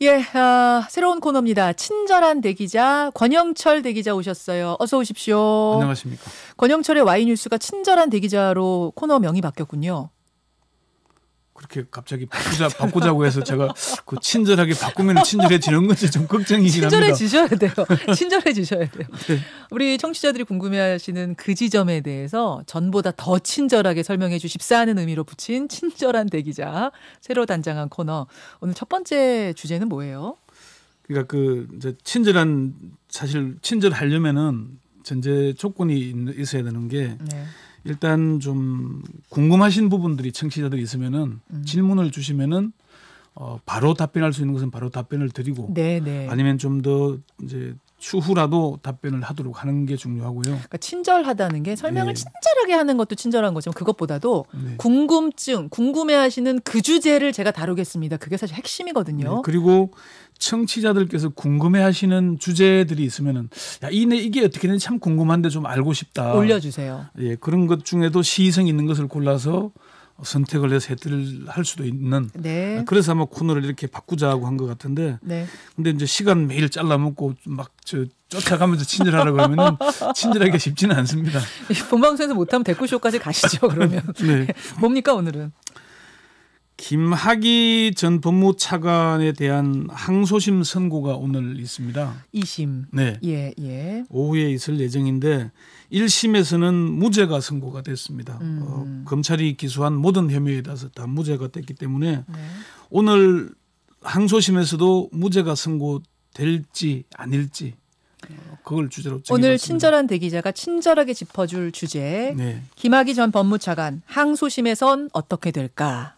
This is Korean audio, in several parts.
예, 새로운 코너입니다. 친절한 대기자 권영철 대기자 오셨어요. 어서 오십시오. 안녕하십니까. 권영철의 와이뉴스가 친절한 대기자로 코너 명이 바뀌었군요. 그렇게 갑자기 바꾸자고 해서 제가 그 친절하게 바꾸면 친절해지는 건지 좀 걱정이긴 합니다. 친절해지셔야 돼요. 친절해지셔야 돼요. 네. 우리 청취자들이 궁금해하시는 그 지점에 대해서 전보다 더 친절하게 설명해 주십사 하는 의미로 붙인 친절한 대기자 새로 단장한 코너. 오늘 첫 번째 주제는 뭐예요? 그러니까 그 이제 사실 친절하려면은 전제 조건이 있어야 되는 게 네. 일단 좀 궁금하신 부분들이 청취자들이 있으면은 질문을 주시면은 바로 답변할 수 있는 것은 바로 답변을 드리고 네네. 아니면 좀 더 이제 추후라도 답변을 하도록 하는 게 중요하고요. 그러니까 친절하다는 게 설명을 네. 친절하게 하는 것도 친절한 거지만 그것보다도 네. 궁금해하시는 그 주제를 제가 다루겠습니다. 그게 사실 핵심이거든요. 네. 그리고 청취자들께서 궁금해하시는 주제들이 있으면은 이게 어떻게 되는지 참 궁금한데 좀 알고 싶다. 올려주세요. 예, 그런 것 중에도 시의성 있는 것을 골라서 선택을 해서 해드릴 할 수도 있는. 네. 그래서 아마 코너를 이렇게 바꾸자고 한 것 같은데. 네. 근데 이제 시간 매일 잘라먹고 막 쫓아가면서 친절하라 그러면은 친절하기 쉽지는 않습니다. 본방송에서 못하면 댓글쇼까지 가시죠. 그러면. 네. 뭡니까 오늘은? 김학의 전 법무차관에 대한 항소심 선고가 오늘 있습니다. 2심. 네. 예. 오후에 있을 예정인데 1심에서는 무죄가 선고가 됐습니다. 검찰이 기소한 모든 혐의에 대해서 다 무죄가 됐기 때문에 네. 오늘 항소심에서도 무죄가 선고될지 아닐지 그걸 주제로 정해봤습니다. 오늘 친절한 대기자가 친절하게 짚어줄 주제. 네. 김학의 전 법무차관 항소심에선 어떻게 될까?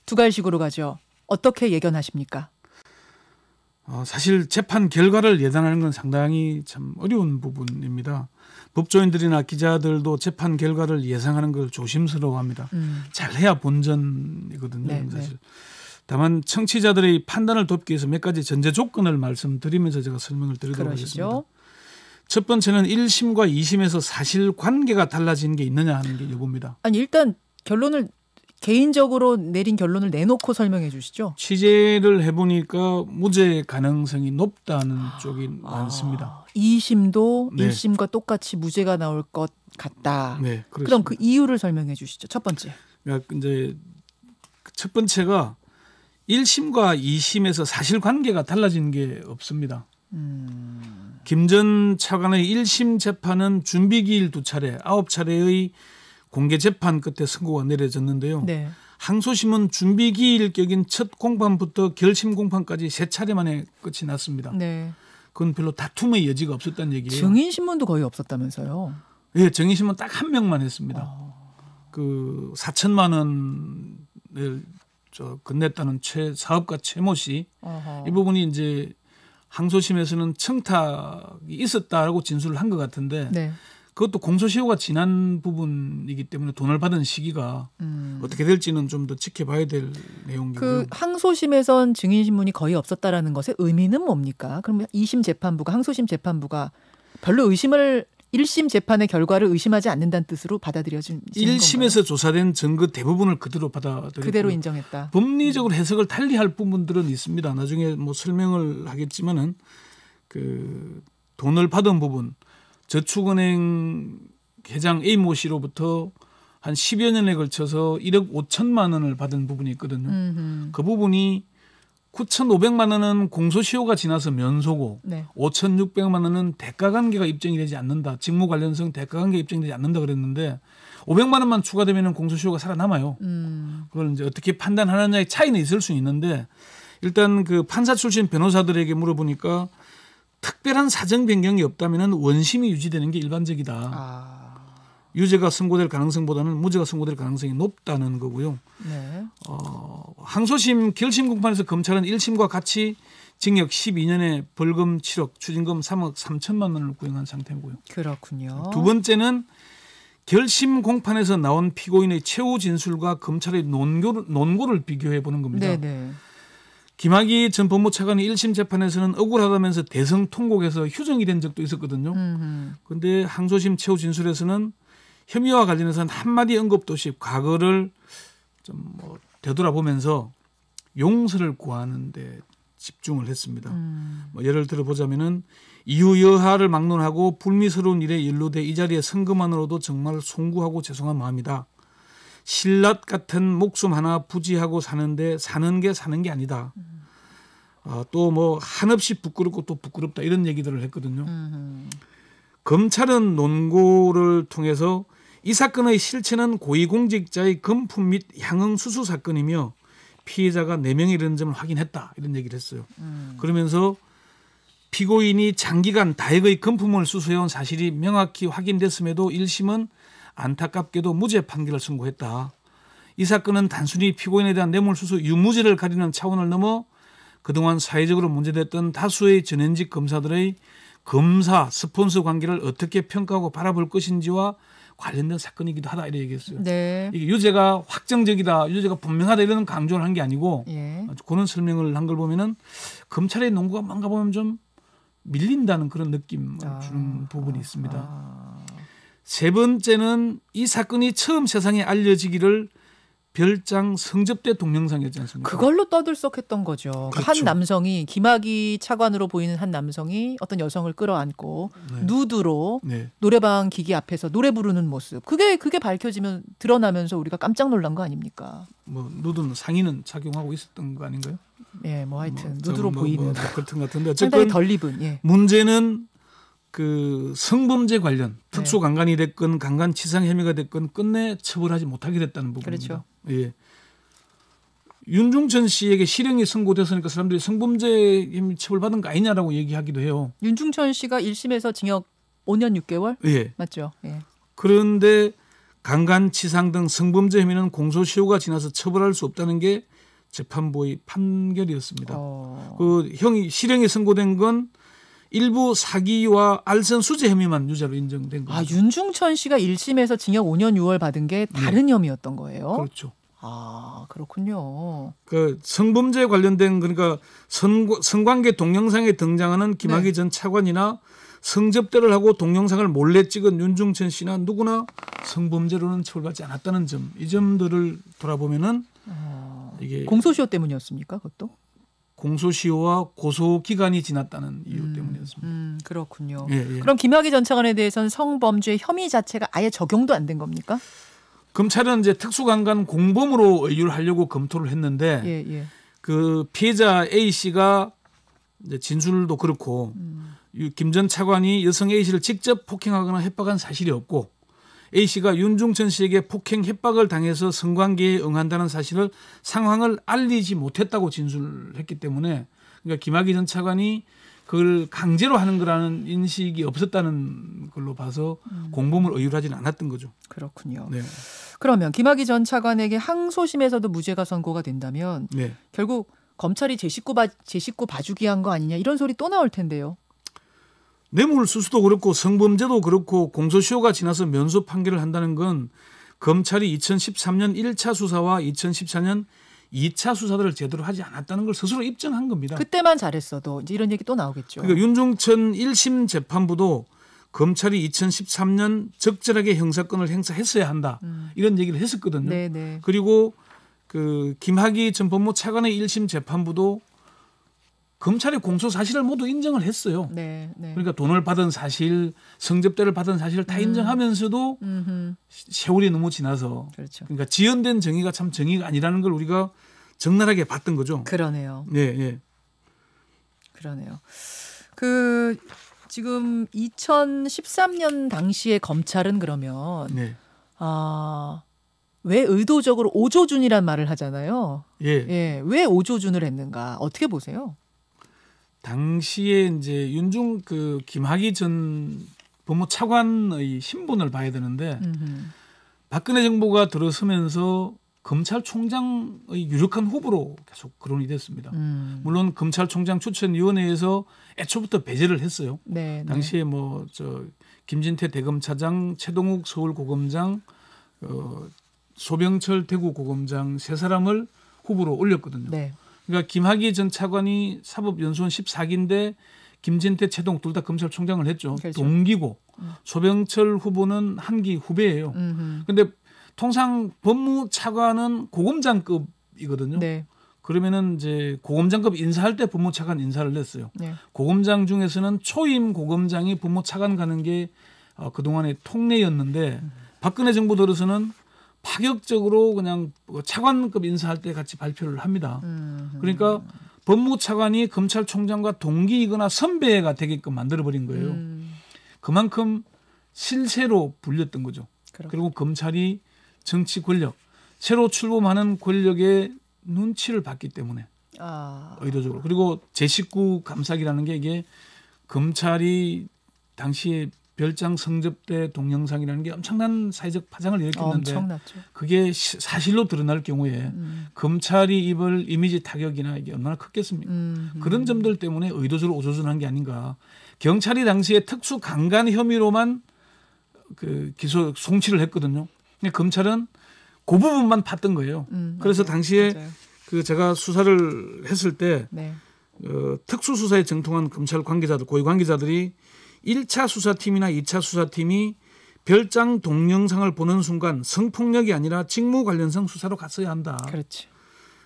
두 갈식으로 가죠. 어떻게 예견하십니까? 사실 재판 결과를 예단하는 건 상당히 참 어려운 부분입니다. 법조인들이나 기자들도 재판 결과를 예상하는 걸 조심스러워합니다. 잘해야 본전이거든요. 네, 사실. 네. 다만 청취자들의 판단을 돕기 위해서 몇 가지 전제 조건을 말씀드리면서 제가 설명을 드리도록 그러시죠. 하겠습니다. 첫 번째는 1심과 2심에서 사실관계가 달라진 게 있느냐 하는 게 여부입니다. 아니 일단 개인적으로 내린 결론을 내놓고 설명해 주시죠. 취재를 해보니까 무죄 가능성이 높다는 쪽이 많습니다. 2심도 네. 1심과 똑같이 무죄가 나올 것 같다. 네, 그렇습니다. 그럼 그 이유를 설명해 주시죠. 첫 번째. 그러니까 이제 첫 번째가 1심과 2심에서 사실관계가 달라진 게 없습니다. 김 전 차관의 1심 재판은 준비기일 2차례, 9차례의 공개 재판 끝에 선고가 내려졌는데요. 네. 항소심은 준비기일격인 첫 공판부터 결심 공판까지 3차례 만에 끝이 났습니다. 네. 그건 별로 다툼의 여지가 없었다는 얘기예요. 증인 신문도 거의 없었다면서요. 네, 증인심은 딱 한 명만 했습니다. 그 4천만 원을 건넸다는 사업가 최모 씨. 어허. 이 부분이 이제 항소심에서는 청탁이 있었다라고 진술을 한 것 같은데 네. 그것도 공소시효가 지난 부분이기 때문에 돈을 받은 시기가 어떻게 될지는 좀 더 지켜봐야 될 내용이고요. 그 항소심에선 증인 신문이 거의 없었다라는 것의 의미는 뭡니까? 그럼 2심 재판부가 항소심 재판부가 별로 1심 재판의 결과를 의심하지 않는다는 뜻으로 받아들여지는 건가요? 1심에서 조사된 증거 대부분을 그대로 받아들였고 그대로 인정했다. 법리적으로 해석을 달리할 부분들은 있습니다. 나중에 뭐 설명을 하겠지만은 그 돈을 받은 부분 저축은행 회장 A모 씨로부터 한 10여 년에 걸쳐서 1억 5천만 원을 받은 부분이 있거든요. 그 부분이 9,500만 원은 공소시효가 지나서 면소고 네. 5,600만 원은 대가관계가 입증이 되지 않는다. 직무 관련성 대가관계가 입증이 되지 않는다 그랬는데 500만 원만 추가되면 공소시효가 살아남아요. 그걸 이제 어떻게 판단하느냐의 차이는 있을 수 있는데 일단 그 판사 출신 변호사들에게 물어보니까 특별한 사정 변경이 없다면 원심이 유지되는 게 일반적이다. 유죄가 선고될 가능성보다는 무죄가 선고될 가능성이 높다는 거고요. 네. 항소심 결심 공판에서 검찰은 1심과 같이 징역 12년에 벌금 7억, 추징금 3억 3천만 원을 구형한 상태고요. 그렇군요. 두 번째는 결심 공판에서 나온 피고인의 최후 진술과 검찰의 논고를 비교해 보는 겁니다. 네네. 김학의 전 법무차관이 1심 재판에서는 억울하다면서 대성 통곡해서 휴정이 된 적도 있었거든요. 그런데 항소심 최후 진술에서는 혐의와 관련해서는 한마디 언급도 없이 과거를 좀 되돌아보면서 용서를 구하는데 집중을 했습니다. 뭐 예를 들어 보자면은 이후 여하를 막론하고 불미스러운 일에 연루돼 이 자리에 선 것만으로도 정말 송구하고 죄송한 마음이다. 신라 같은 목숨 하나 부지하고 사는데 사는 게 아니다. 또 뭐 한없이 부끄럽고 또 부끄럽다 이런 얘기들을 했거든요. 검찰은 논고를 통해서 이 사건의 실체는 고위공직자의 금품 및 향응 수수 사건이며 피해자가 4명이 이런 점을 확인했다 이런 얘기를 했어요. 그러면서 피고인이 장기간 다액의 금품을 수수해온 사실이 명확히 확인됐음에도 1심은 안타깝게도 무죄 판결을 선고했다. 이 사건은 단순히 피고인에 대한 뇌물수수 유무죄를 가리는 차원을 넘어 그동안 사회적으로 문제됐던 다수의 전현직 검사들의 검사 스폰서 관계를 어떻게 평가하고 바라볼 것인지와 관련된 사건이기도 하다 이렇게 얘기했어요. 네. 이게 유죄가 확정적이다, 유죄가 분명하다 이런 강조를 한 게 아니고 예. 그런 설명을 한 걸 보면은 검찰의 논거가 뭔가 보면 좀 밀린다는 그런 느낌을 주는 부분이 있습니다. 세 번째는 이 사건이 처음 세상에 알려지기를 별장 성접대 동영상이었지 않습니까? 그걸로 떠들썩했던 거죠. 그렇죠. 한 남성이 김학의 차관으로 보이는 한 남성이 어떤 여성을 끌어안고 누드로 노래방 기기 앞에서 노래 부르는 모습. 그게 밝혀지면 드러나면서 우리가 깜짝 놀란 거 아닙니까? 뭐 누드는 상의는 착용하고 있었던 거 아닌가요? 예, 뭐 하여튼 누드로 보이는 그렇던 것 같은데 상당히 덜 입은. 예. 문제는 그 성범죄 관련 특수강간이 됐건 강간치상 혐의가 됐건 끝내 처벌하지 못하게 됐다는 부분입니다. 그렇죠. 예. 윤중천 씨에게 실형이 선고됐으니까 사람들이 성범죄 혐의 처벌받은 거 아니냐라고 얘기하기도 해요. 윤중천 씨가 1심에서 징역 5년 6개월? 예. 맞죠. 예. 그런데 강간치상 등 성범죄 혐의는 공소시효가 지나서 처벌할 수 없다는 게 재판부의 판결이었습니다. 그 실형이 선고된 건 일부 사기와 알선 수재 혐의만 유죄로 인정된 거죠. 윤중천 씨가 1심에서 징역 5년 6월 받은 게 다른 혐의였던 거예요? 그렇죠. 그렇군요. 그 성범죄 관련된 그러니까 성관계 동영상에 등장하는 김학의 전 차관이나 성접대를 하고 동영상을 몰래 찍은 윤중천 씨나 누구나 성범죄로는 처벌받지 않았다는 점, 이 점들을 돌아보면은 이게 공소시효 때문이었습니까? 그것도? 공소시효와 고소 기간이 지났다는 이유 때문이었습니다. 그렇군요. 예. 그럼 김학의 전 차관에 대해서는 성범죄 혐의 자체가 아예 적용도 안 된 겁니까? 검찰은 이제 특수강간 공범으로 의율 하려고 검토를 했는데 그 피해자 A 씨가 이제 진술도 그렇고 김 전 차관이 여성 A 씨를 직접 폭행하거나 협박한 사실이 없고 A 씨가 윤중천 씨에게 폭행 협박을 당해서 성관계에 응한다는 상황을 알리지 못했다고 진술했기 때문에 그러니까 김학의 전 차관이 그걸 강제로 하는 거라는 인식이 없었다는 걸로 봐서 공범을 의율하지는 않았던 거죠. 그렇군요. 네. 그러면 김학의 전 차관에게 항소심에서도 무죄가 선고가 된다면 결국 검찰이 제 식구 봐주기 한 거 아니냐 이런 소리 또 나올 텐데요. 뇌물수수도 그렇고 성범죄도 그렇고 공소시효가 지나서 면소 판결을 한다는 건 검찰이 2013년 1차 수사와 2014년 2차 수사들을 제대로 하지 않았다는 걸 스스로 입증한 겁니다. 그때만 잘했어도 이제 이런 얘기 또 나오겠죠. 그러니까 윤중천 1심 재판부도 검찰이 2013년 적절하게 형사권을 행사했어야 한다. 이런 얘기를 했었거든요. 네네. 그리고 그 김학의 전 법무 차관의 1심 재판부도 검찰의 공소 사실을 모두 인정을 했어요. 그러니까 돈을 받은 사실, 성접대를 받은 사실을 다 인정하면서도 세월이 너무 지나서 그러니까 지연된 정의가 참 정의가 아니라는 걸 우리가 적나라하게 봤던 거죠. 그러네요. 네. 그러네요. 그 지금 2013년 당시에 검찰은 그러면 왜 의도적으로 오조준이란 말을 하잖아요. 왜 오조준을 했는가? 어떻게 보세요? 당시에 이제 김학의 전 법무 차관의 신분을 봐야 되는데 박근혜 정부가 들어서면서 검찰총장의 유력한 후보로 계속 거론이 됐습니다. 물론 검찰총장 추천위원회에서 애초부터 배제를 했어요. 당시에 김진태 대검차장, 최동욱 서울고검장, 소병철 대구고검장 세 사람을 후보로 올렸거든요. 그러니까 김학의 전 차관이 사법연수원 14기인데 김진태, 최동욱 둘 다 검찰총장을 했죠. 동기고 소병철 후보는 한 기 후배예요. 그런데 통상 법무차관은 고검장급이거든요. 그러면은 이제 고검장급 인사할 때 법무차관 인사를 냈어요. 네. 고검장 중에서는 초임 고검장이 법무차관 가는 게 그동안의 통례였는데 박근혜 정부 들어서는 파격적으로 그냥 차관급 인사할 때 같이 발표를 합니다. 그러니까 법무차관이 검찰총장과 동기이거나 선배가 되게끔 만들어버린 거예요. 그만큼 실세로 불렸던 거죠. 그리고 검찰이 정치 권력, 새로 출범하는 권력의 눈치를 봤기 때문에 의도적으로. 그리고 제19 감사기라는 게 이게 검찰이 당시에 별장 성접대 동영상이라는 게 엄청난 사회적 파장을 일으켰는데 엄청났죠. 그게 사실로 드러날 경우에 검찰이 입을 이미지 타격이나 이게 얼마나 컸겠습니까? 그런 점들 때문에 의도적으로 오조선한 게 아닌가. 경찰이 당시에 특수 강간 혐의로만 그 기소 송치를 했거든요. 근데 검찰은 그 부분만 팠던 거예요. 그래서 당시에 맞아요. 그 제가 수사를 했을 때 네. 특수수사에 정통한 검찰 관계자들, 고위 관계자들이 1차 수사팀이나 2차 수사팀이 별장 동영상을 보는 순간 성폭력이 아니라 직무 관련성 수사로 갔어야 한다. 그렇지.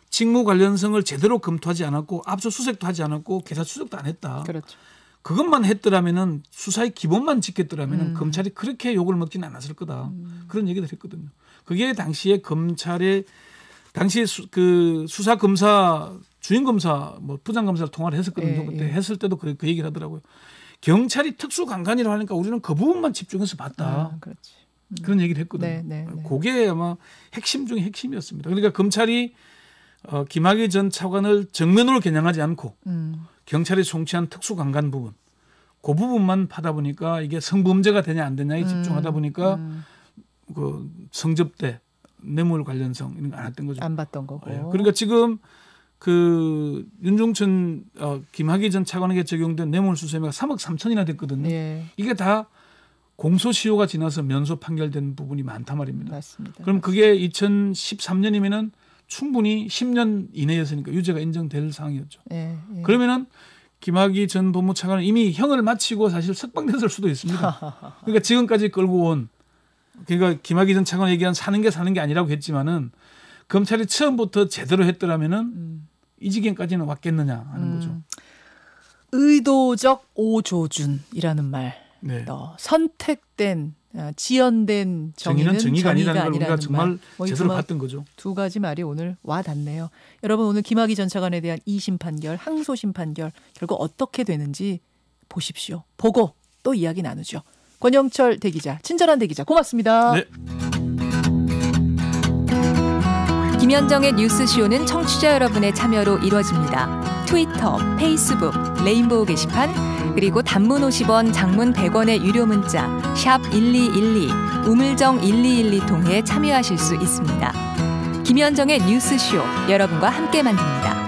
직무 관련성을 제대로 검토하지 않았고 압수수색도 하지 않았고 계사 추적도 안 했다. 그렇죠. 그것만 했더라면은 수사의 기본만 지켰더라면은 검찰이 그렇게 욕을 먹지는 않았을 거다. 그런 얘기를 했거든요. 그게 당시에 검찰의 당시에 그 수사 검사 주임 검사 뭐 부장 검사를 통화를 했었거든요. 그때 했을 때도 그 얘기를 하더라고요. 경찰이 특수 강간이라고 하니까 우리는 그 부분만 집중해서 봤다. 그렇지. 그런 얘기를 했거든요. 네. 그게 아마 핵심 중에 핵심이었습니다. 그러니까 검찰이 김학의 전 차관을 정면으로 겨냥하지 않고 경찰이 송치한 특수 강간 부분, 그 부분만 파다 보니까 이게 성범죄가 되냐 안 되냐에 집중하다 보니까 그 성접대, 뇌물 관련성 이런 거 안 했던 거죠. 안 봤던 거고. 그러니까 지금 그 윤종천 김학의 전 차관에게 적용된 뇌물수수혐의가 3억 3천이나 됐거든요. 예. 이게 다 공소시효가 지나서 면소 판결된 부분이 많단 말입니다. 맞습니다. 그럼 그게 2013년이면은 충분히 10년 이내였으니까 유죄가 인정될 사항이었죠. 예. 그러면은 김학의 전 법무차관은 이미 형을 마치고 사실 석방됐을 수도 있습니다. 그러니까 지금까지 끌고 온 그러니까 김학의 전 차관 얘기한 사는 게 아니라고 했지만은 검찰이 처음부터 제대로 했더라면은 이 지경까지는 왔겠느냐 하는 거죠. 의도적 오조준이라는 말. 네. 선택된 지연된 정의는 정의가 아니라는 걸 우리가 말. 정말 제대로 봤던 거죠. 두 가지 말이 오늘 와 닿네요. 여러분 오늘 김학의 전 차관에 대한 2심 판결, 항소심 판결 결국 어떻게 되는지 보십시오. 보고 또 이야기 나누죠. 권영철 대기자, 친절한 대기자 고맙습니다. 네. 김현정의 뉴스쇼는 청취자 여러분의 참여로 이루어집니다. 트위터, 페이스북, 레인보우 게시판, 그리고 단문 50원, 장문 100원의 유료 문자 샵 1212, 우물정 1212 통해 참여하실 수 있습니다. 김현정의 뉴스쇼, 여러분과 함께 만듭니다.